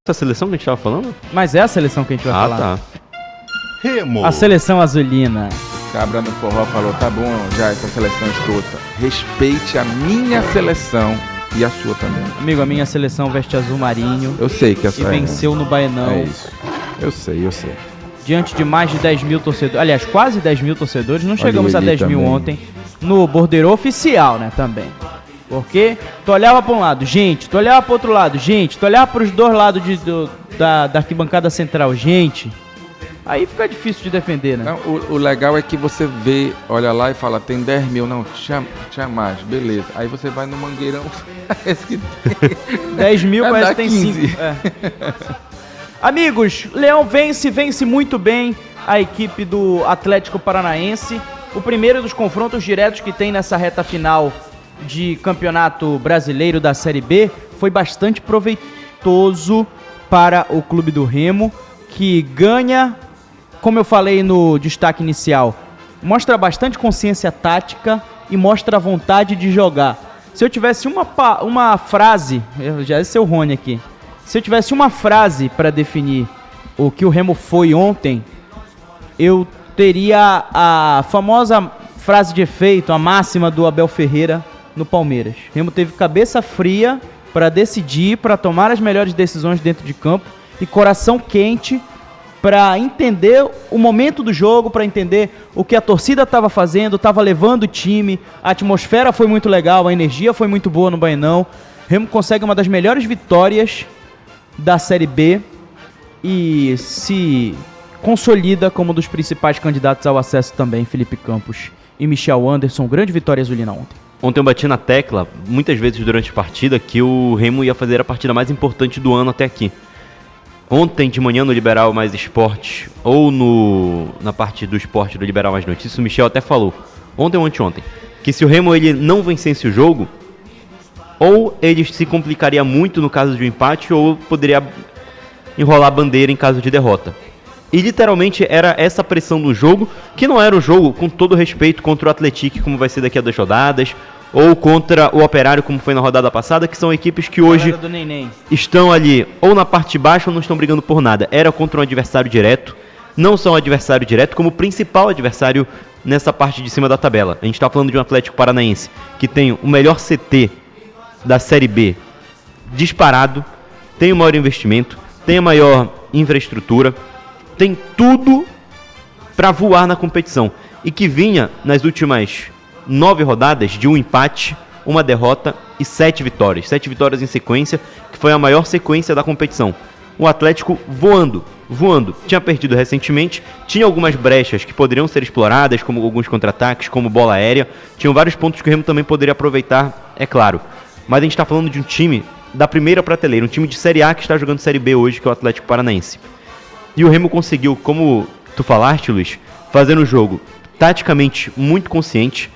Essa seleção que a gente tava falando? Mas é a seleção que a gente vai falar. Tá. Remo. A seleção azulina. Cabra no forró falou, tá bom já essa seleção escrota. Respeite a minha seleção e a sua também. Amigo, a minha seleção veste azul marinho. Eu sei que E essa venceu no Baenão. É isso. Eu sei. Diante de mais de 10 mil torcedores. Aliás, quase 10 mil torcedores. Não chegamos a 10 mil também. ontem. No bordeiro oficial, né, também. Porque tu olhava pra um lado, gente. Tu olhava pro outro lado, gente. Tu olhava pros dois lados da arquibancada central, gente. Aí fica difícil de defender, né? Não, o legal é que você vê, olha lá e fala, tem 10 mil, não, tinha mais, beleza. Aí você vai no Mangueirão, parece que tem 10 mil parece que tem 15. 5. Amigos, Leão vence muito bem a equipe do Atlético Paranaense. O primeiro dos confrontos diretos que tem nessa reta final de campeonato brasileiro da Série B foi bastante proveitoso para o clube do Remo, que ganha, como eu falei no destaque inicial, mostra bastante consciência tática e mostra a vontade de jogar. Se eu tivesse uma frase, já é seu Rony aqui, se eu tivesse uma frase para definir o que o Remo foi ontem, eu teria a famosa frase de efeito, a máxima do Abel Ferreira no Palmeiras. O Remo teve cabeça fria para decidir, para tomar as melhores decisões dentro de campo e coração quente para entender o momento do jogo, para entender o que a torcida estava fazendo, estava levando o time, a atmosfera foi muito legal, a energia foi muito boa no Baenão. O Remo consegue uma das melhores vitórias da Série B e se consolida como um dos principais candidatos ao acesso também, Felipe Campos e Michel Anderson. Grande vitória azulina ontem. Ontem eu bati na tecla, muitas vezes durante a partida, que o Remo ia fazer a partida mais importante do ano até aqui. Ontem de manhã no Liberal Mais Esporte, ou na parte do esporte do Liberal Mais Notícias, o Michel até falou, ontem ou anteontem, que se o Remo ele não vencesse o jogo, ou ele se complicaria muito no caso de um empate, ou poderia enrolar a bandeira em caso de derrota. E literalmente era essa pressão do jogo, que não era o jogo, com todo respeito, contra o Atlético, como vai ser daqui a 2 rodadas, ou contra o Operário, como foi na rodada passada, que são equipes que hoje estão ali ou na parte de baixo ou não estão brigando por nada. Era contra um adversário direto, não só um adversário direto, como o principal adversário nessa parte de cima da tabela. A gente está falando de um Atlético Paranaense que tem o melhor CT da Série B disparado, tem o maior investimento, tem a maior infraestrutura, tem tudo para voar na competição. E que vinha nas últimas 9 rodadas de um empate, uma derrota e 7 vitórias. 7 vitórias em sequência, que foi a maior sequência da competição. O Atlético voando. Tinha perdido recentemente, tinha algumas brechas que poderiam ser exploradas, como alguns contra-ataques, como bola aérea. Tinham vários pontos que o Remo também poderia aproveitar, é claro. Mas a gente está falando de um time da primeira prateleira, um time de Série A que está jogando Série B hoje, que é o Atlético Paranaense. E o Remo conseguiu, como tu falaste, Luiz, fazer um jogo taticamente muito consciente.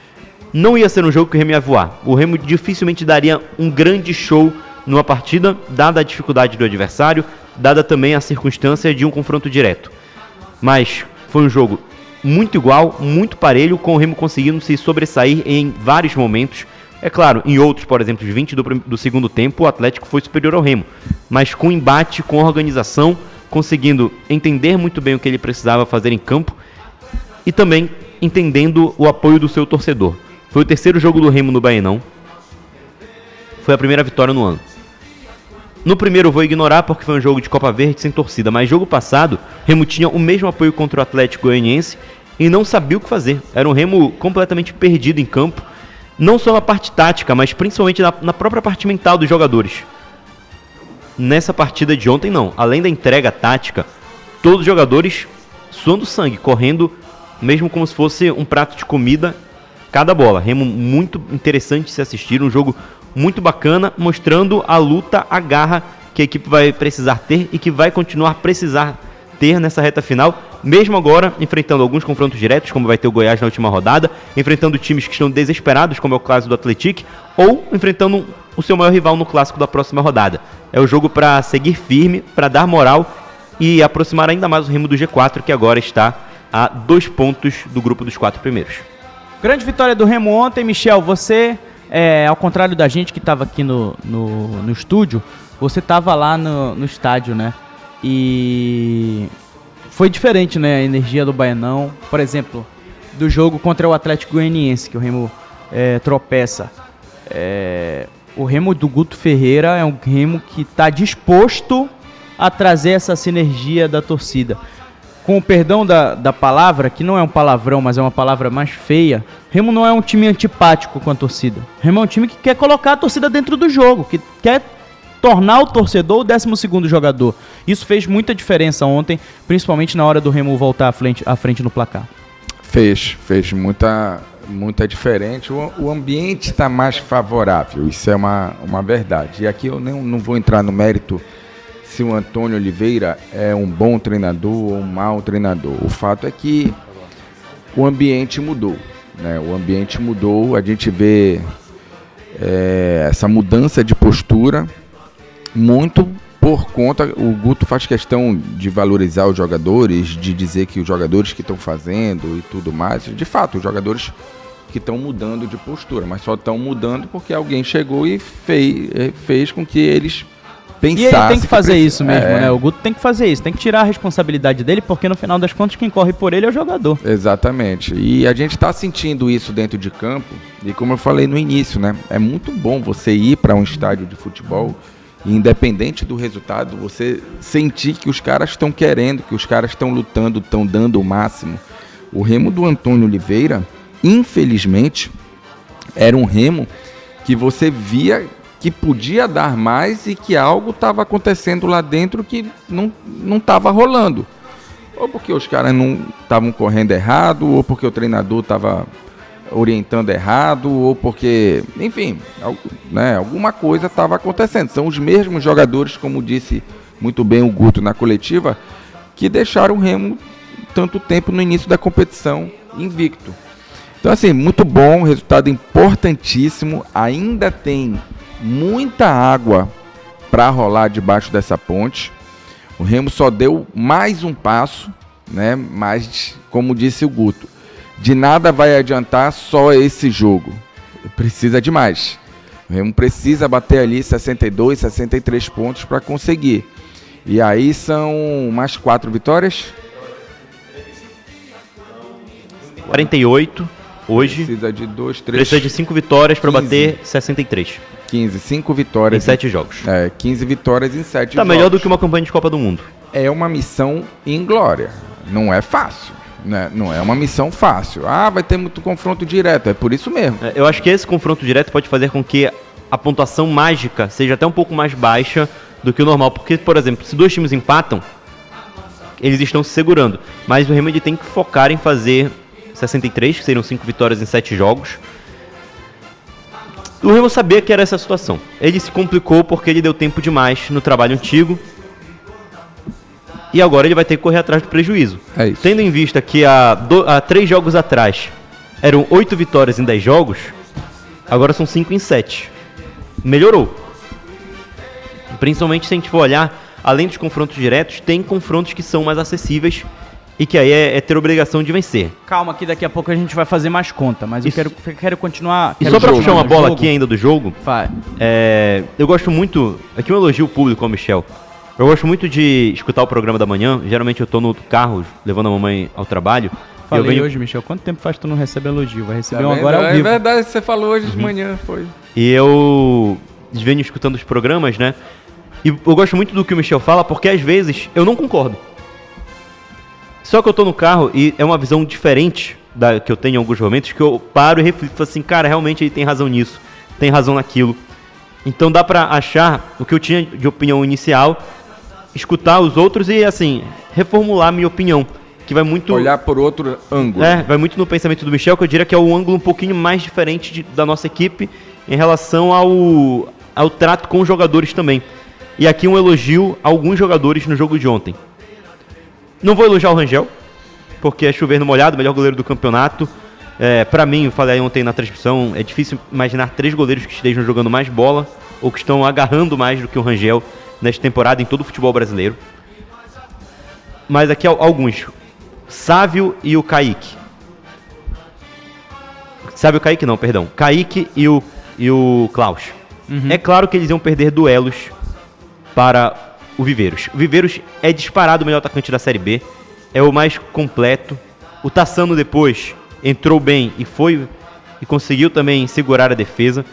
Não ia ser um jogo que o Remo ia voar. O Remo dificilmente daria um grande show numa partida, dada a dificuldade do adversário, dada também a circunstância de um confronto direto. Mas foi um jogo muito igual, muito parelho, com o Remo conseguindo se sobressair em vários momentos. É claro, em outros, por exemplo, os 20 do segundo tempo, o Atlético foi superior ao Remo. Mas com embate, com organização, conseguindo entender muito bem o que ele precisava fazer em campo e também entendendo o apoio do seu torcedor. Foi o terceiro jogo do Remo no Baenão. Foi a primeira vitória no ano. No primeiro eu vou ignorar porque foi um jogo de Copa Verde sem torcida, mas jogo passado, o Remo tinha o mesmo apoio contra o Atlético Goianiense e não sabia o que fazer. Era um Remo completamente perdido em campo, não só na parte tática, mas principalmente na própria parte mental dos jogadores. Nessa partida de ontem não, além da entrega tática, todos os jogadores suando sangue, correndo mesmo como se fosse um prato de comida cada bola. Remo muito interessante de se assistir, um jogo muito bacana, mostrando a luta, a garra que a equipe vai precisar ter e que vai continuar a precisar ter nessa reta final, mesmo agora enfrentando alguns confrontos diretos, como vai ter o Goiás na última rodada, enfrentando times que estão desesperados, como é o caso do Atlético, ou enfrentando o seu maior rival no clássico da próxima rodada. É o jogo para seguir firme, para dar moral e aproximar ainda mais o Remo do G4, que agora está a 2 pontos do grupo dos 4 primeiros. Grande vitória do Remo ontem, Michel. Você Ao contrário da gente que estava aqui no estúdio, você estava lá no estádio, né? E foi diferente, né? A energia do Baianão, por exemplo, do jogo contra o Atlético Goianiense, que o Remo tropeça. O Remo do Guto Ferreira é um Remo que está disposto a trazer essa sinergia da torcida. Com o perdão da palavra, que não é um palavrão, mas é uma palavra mais feia, Remo não é um time antipático com a torcida. Remo é um time que quer colocar a torcida dentro do jogo, que quer tornar o torcedor o 12º jogador. Isso fez muita diferença ontem, principalmente na hora do Remo voltar à frente no placar. Fez muita diferença. O ambiente está mais favorável, isso é uma verdade. E aqui eu não vou entrar no mérito se o Antônio Oliveira é um bom treinador ou um mau treinador. O fato é que o ambiente mudou, né? O ambiente mudou, a gente vê essa mudança de postura muito por conta, o Guto faz questão de valorizar os jogadores, de dizer que os jogadores que estão fazendo e tudo mais, de fato, os jogadores que estão mudando de postura, mas só estão mudando porque alguém chegou e fez com que eles pensassem. E ele tem que fazer isso mesmo, né? O Guto tem que fazer isso, tem que tirar a responsabilidade dele, porque no final das contas quem corre por ele é o jogador. Exatamente, e a gente está sentindo isso dentro de campo, e como eu falei no início, né? É muito bom você ir para um estádio de futebol, independente do resultado, você sentir que os caras estão querendo, que os caras estão lutando, estão dando o máximo. O Remo do Antônio Oliveira, infelizmente, era um Remo que você via que podia dar mais e que algo estava acontecendo lá dentro que não estava rolando. Ou porque os caras não estavam correndo errado, ou porque o treinador estava orientando errado, ou porque, enfim, né, alguma coisa estava acontecendo. São os mesmos jogadores, como disse muito bem o Guto na coletiva, que deixaram o Remo tanto tempo no início da competição invicto. Então, assim, muito bom, resultado importantíssimo, ainda tem muita água para rolar debaixo dessa ponte. O Remo só deu mais um passo, né? Mas, como disse o Guto, de nada vai adiantar só esse jogo. Precisa de mais. O Remo precisa bater ali 62, 63 pontos para conseguir. E aí são mais 4 vitórias? 48 hoje. Precisa de 2, 3... Precisa de 5 vitórias para bater 63. 15, 5 vitórias. Em 7 jogos. 15 vitórias em 7 jogos. Tá melhor do que uma campanha de Copa do Mundo. É uma missão inglória. Não é fácil. Né? Não é uma missão fácil. Vai ter muito confronto direto. É por isso mesmo. Eu acho que esse confronto direto pode fazer com que a pontuação mágica seja até um pouco mais baixa do que o normal. Porque, por exemplo, se dois times empatam, eles estão se segurando. Mas o Remo tem que focar em fazer 63, que seriam 5 vitórias em 7 jogos. O Remo sabia que era essa situação. Ele se complicou porque ele deu tempo demais no trabalho antigo. E agora ele vai ter que correr atrás do prejuízo. É isso. Tendo em vista que há 3 jogos atrás eram 8 vitórias em 10 jogos, agora são 5 em 7. Melhorou. Principalmente se a gente for olhar, além dos confrontos diretos, tem confrontos que são mais acessíveis e que aí é ter obrigação de vencer. Calma que daqui a pouco a gente vai fazer mais conta, mas eu quero continuar... E só pra puxar uma bola aqui ainda do jogo, vai. Eu gosto muito, aqui um elogio público ao Michel, eu gosto muito de escutar o programa da manhã, geralmente eu tô no carro levando a mamãe ao trabalho. Falei hoje, Michel, quanto tempo faz que tu não recebe elogio? Vai receber um agora ao vivo. É verdade, você falou hoje de manhã, foi. E eu venho escutando os programas, né? E eu gosto muito do que o Michel fala, porque às vezes eu não concordo. Só que eu tô no carro e é uma visão diferente da que eu tenho em alguns momentos, que eu paro e reflito assim, cara, realmente ele tem razão nisso, tem razão naquilo. Então dá pra achar o que eu tinha de opinião inicial, escutar os outros e, assim, reformular a minha opinião. Que vai muito... Olhar por outro ângulo. Vai muito no pensamento do Michel, que eu diria que é um ângulo um pouquinho mais diferente da nossa equipe em relação ao trato com os jogadores também. E aqui um elogio a alguns jogadores no jogo de ontem. Não vou elogiar o Rangel, porque é chover no molhado, melhor goleiro do campeonato. Pra mim, eu falei ontem na transmissão, é difícil imaginar 3 goleiros que estejam jogando mais bola ou que estão agarrando mais do que o Rangel nesta temporada em todo o futebol brasileiro. Mas aqui alguns. Sávio e o Kaique. Sávio e o Kaique não, perdão. Kaique e o e o Klaus. É claro que eles iam perder duelos para o Viveiros. O Viveiros é disparado o melhor atacante da Série B, é o mais completo. O Tassano depois entrou bem e conseguiu também segurar a defesa.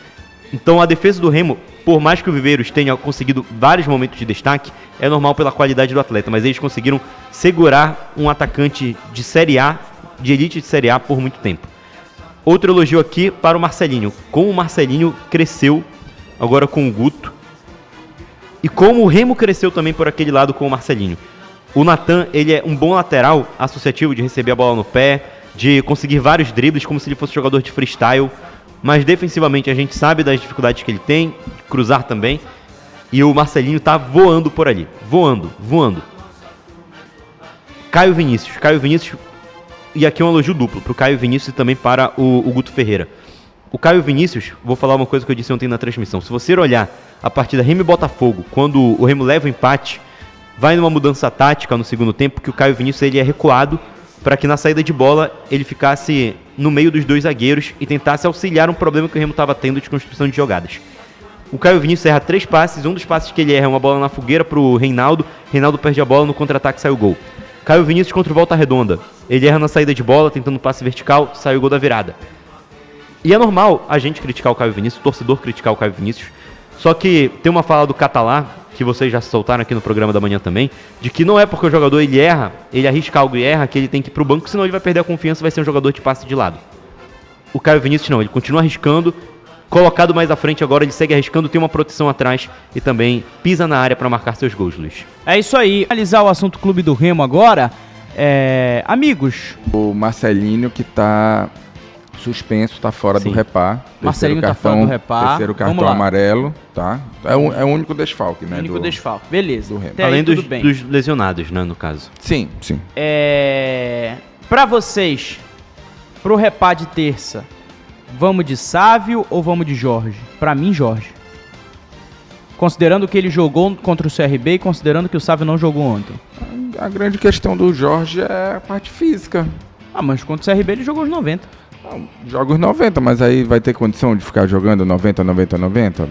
Então a defesa do Remo, por mais que o Viveiros tenha conseguido vários momentos de destaque, é normal pela qualidade do atleta, mas eles conseguiram segurar um atacante de Série A, de elite de Série A por muito tempo. Outro elogio aqui para o Marcelinho. Como o Marcelinho cresceu agora com o Guto e como o Remo cresceu também por aquele lado com o Marcelinho. O Natan, ele é um bom lateral associativo de receber a bola no pé, de conseguir vários dribles como se ele fosse jogador de freestyle, mas defensivamente a gente sabe das dificuldades que ele tem, cruzar também, e o Marcelinho tá voando por ali, voando. Caio Vinícius, e aqui é um elogio duplo, pro Caio Vinícius e também para o Guto Ferreira. O Caio Vinícius, vou falar uma coisa que eu disse ontem na transmissão, se você olhar a partida Remo e Botafogo, quando o Remo leva o empate, vai numa mudança tática no segundo tempo, que o Caio Vinícius ele é recuado para que na saída de bola ele ficasse no meio dos dois zagueiros e tentasse auxiliar um problema que o Remo estava tendo de construção de jogadas. O Caio Vinícius erra 3 passes, um dos passes que ele erra é uma bola na fogueira pro Reinaldo perde a bola, no contra-ataque sai o gol. Caio Vinícius contra o Volta Redonda, ele erra na saída de bola, tentando passe vertical, sai o gol da virada. E é normal a gente criticar o Caio Vinícius, o torcedor criticar o Caio Vinícius, só que tem uma fala do Catalá, que vocês já soltaram aqui no programa da manhã também, de que não é porque o jogador ele erra, ele arrisca algo e erra, que ele tem que ir pro banco, senão ele vai perder a confiança e vai ser um jogador de passe de lado. O Caio Vinícius não, ele continua arriscando, colocado mais à frente agora, ele segue arriscando, tem uma proteção atrás e também pisa na área para marcar seus gols, Luiz. É isso aí, analisar o assunto Clube do Remo agora, amigos. O Marcelinho que tá suspenso, tá fora do repar. Marcelinho tá fora do repar. Terceiro cartão amarelo, tá? É o único desfalque, né? Desfalque, beleza. Além dos lesionados, né, no caso. Sim. Pra vocês, pro repar de terça, vamos de Sávio ou vamos de Jorge? Pra mim, Jorge. Considerando que ele jogou contra o CRB e considerando que o Sávio não jogou ontem. A grande questão do Jorge é a parte física. Mas contra o CRB ele jogou os 90. Joga os 90, mas aí vai ter condição de ficar jogando 90.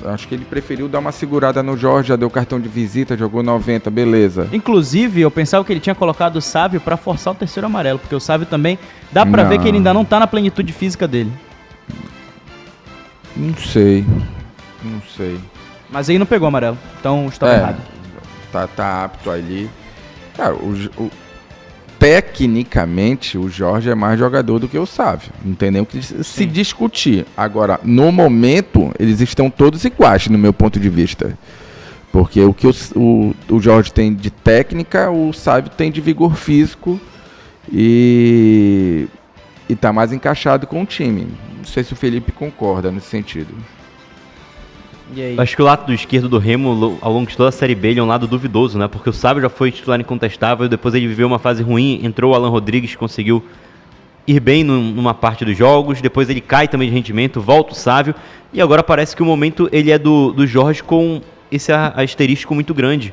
Acho que ele preferiu dar uma segurada no Jorge, já deu cartão de visita, jogou 90, beleza. Inclusive, eu pensava que ele tinha colocado o Sávio pra forçar o terceiro amarelo, porque o Sávio também dá pra ver que ele ainda não tá na plenitude física dele. Não sei. Mas aí não pegou amarelo, então estava errado. Tá apto ali. Cara, tecnicamente, o Jorge é mais jogador do que o Sávio. Não tem nem o que se discutir. Agora, no momento, eles estão todos iguais, no meu ponto de vista. Porque o que o Jorge tem de técnica, o Sávio tem de vigor físico e tá mais encaixado com o time. Não sei se o Felipe concorda nesse sentido. E aí? Acho que o lado esquerdo do Remo, ao longo de toda a Série B, ele é um lado duvidoso, né? Porque o Sávio já foi titular incontestável, depois ele viveu uma fase ruim, entrou o Alan Rodrigues, conseguiu ir bem numa parte dos jogos, depois ele cai também de rendimento, volta o Sávio, e agora parece que o momento ele é do Jorge com esse asterisco muito grande.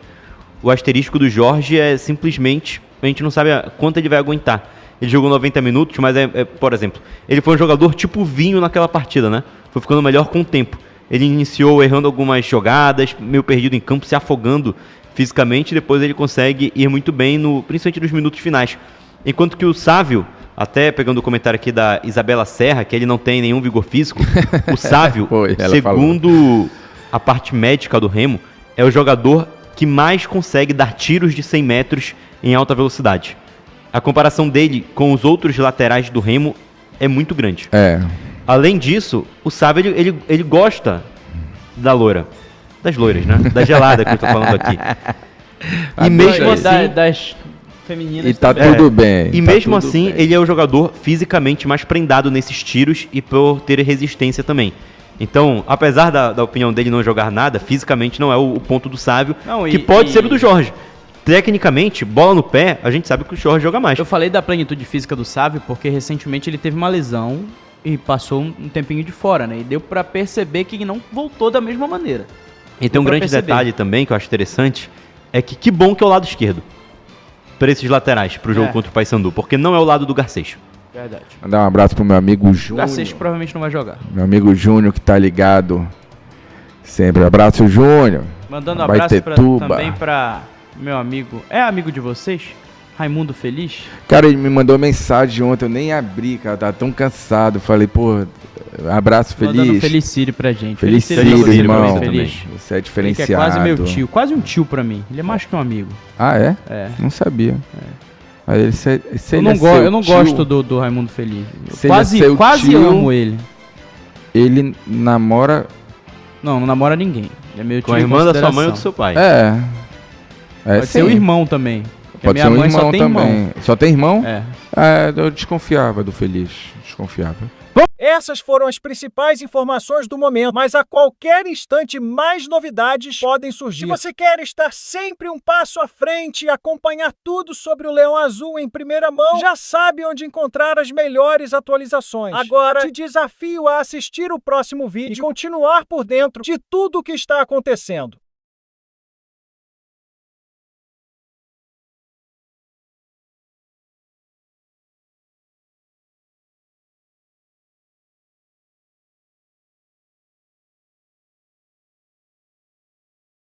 O asterisco do Jorge é simplesmente, a gente não sabe quanto ele vai aguentar. Ele jogou 90 minutos, mas por exemplo, ele foi um jogador tipo Vinho naquela partida, né? Foi ficando melhor com o tempo. Ele iniciou errando algumas jogadas, meio perdido em campo, se afogando fisicamente, depois ele consegue ir muito bem, principalmente nos minutos finais. Enquanto que o Sávio, até pegando o comentário aqui da Isabela Serra, que ele não tem nenhum vigor físico, o Sávio, segundo a parte médica do Remo, é o jogador que mais consegue dar tiros de 100 metros em alta velocidade. A comparação dele com os outros laterais do Remo é muito grande. Além disso, o Sávio, ele gosta da loira. Das loiras, né? Da gelada que eu tô falando aqui. E mesmo assim... das femininas. E tá tudo bem. E mesmo assim, ele é o jogador fisicamente mais prendado nesses tiros e por ter resistência também. Então, apesar da opinião dele não jogar nada, fisicamente não é o ponto do Sávio, que pode ser o do Jorge. Tecnicamente, bola no pé, a gente sabe que o Jorge joga mais. Eu falei da plenitude física do Sávio porque recentemente ele teve uma lesão e passou um tempinho de fora, né? E deu pra perceber que não voltou da mesma maneira. E tem um grande detalhe também que eu acho interessante, é que bom que é o lado esquerdo para esses laterais, pro jogo contra o Paysandu, porque não é o lado do Garcês. Verdade. Mandar um abraço pro meu amigo O Júnior. Garcês provavelmente não vai jogar. Meu amigo Júnior que tá ligado sempre. Abraço, Júnior. Mandando um abraço Baitetuba. também pra meu amigo. É amigo de vocês? Raimundo Feliz? Cara, ele me mandou mensagem ontem, eu nem abri, cara, tava tão cansado. Falei, pô, abraço Mandando feliz. Felicírio pra gente. Felicírio, irmão. Feliz. Você é Ele que diferenciado. é quase meu tio, quase um tio pra mim. Ele é mais que um amigo. Ah, é? É. Não sabia. Aí ele, se Eu ele não, é seu eu não tio, gosto do Raimundo Feliz. Se ele é Quase, seu quase tio, amo ele. Ele namora. Não namora ninguém. Ele é meu tio Com a em irmã da sua mãe ou do consideração. seu pai. É. Pode ser o irmão também. Porque a Pode minha ser um mãe irmão só tem também. irmão. Só tem irmão? É. Eu desconfiava do Feliz. Desconfiava. Essas foram as principais informações do momento, mas a qualquer instante mais novidades podem surgir. Se você quer estar sempre um passo à frente e acompanhar tudo sobre o Leão Azul em primeira mão, já sabe onde encontrar as melhores atualizações. Agora, te desafio a assistir o próximo vídeo e continuar por dentro de tudo o que está acontecendo.